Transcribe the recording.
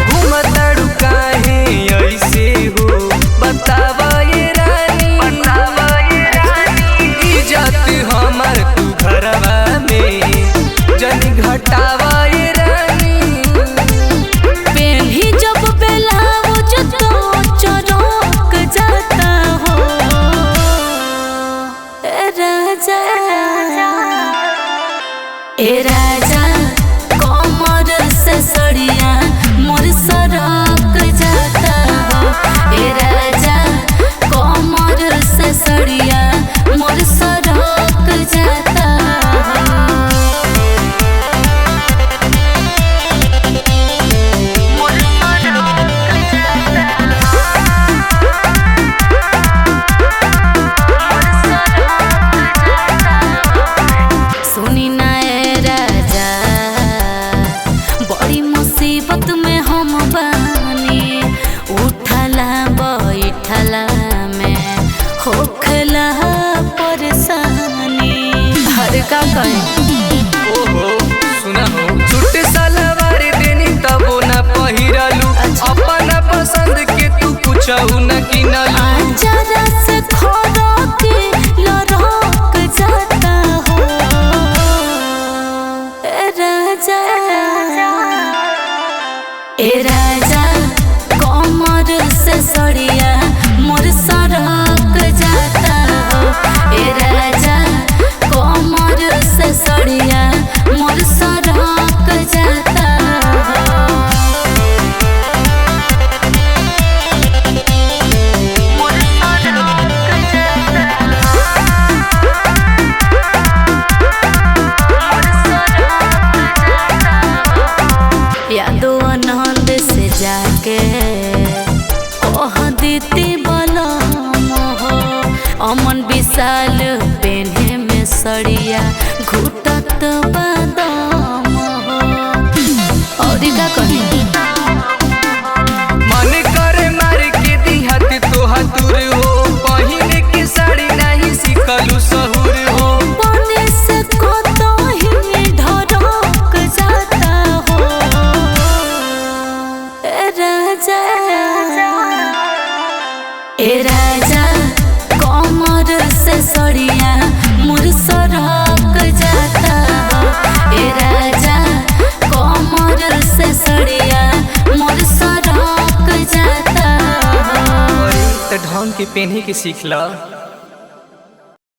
घूमताड़ू काहे ऐसे हो बतावा ये रानी, इज्जत हमर तू घरवा में जनी घटावा ये रानी। पेन्ही जब ब्लाउज तो चौक जाता हो ए राजा कमर से सड़िया मोर सरक जाता हो। ए राजा कमर से सड़िया मोर सरक जाता हो। सुनी ना ए राजा बड़ी मुसीबत में हम बानी, उठला बैठला में होखला परेशानी। हर का कहें ओहो सुना हो छूट सलवार देनी तबो ना पहिरलू, अपना पसंद के तू कुछऊ न किनलू। जरा से खोरो के लड़क जाता हो ए राजा कमर से सड़िया मोर सरक जाता हो। ए राजा कमर से सड़िया मोर सरक जाता हो। यादो आनंद से जाके कह देती बलम हो, अमन विशाल पेन्हे में सड़िया घुटत बादाम हो। और का कही मन करे मार के दिहत तोहा दूर हो, पहिने के साड़ी नहीं सिखलू सहूर हो। बने से कतही ढरक जाता हो ए राजा कमर से सड़िया मोर सरक जाता हो। ए राजा कमर से सड़िया मोर सरक जाता हो। तो ढंग के पेन्हे के सीख ला।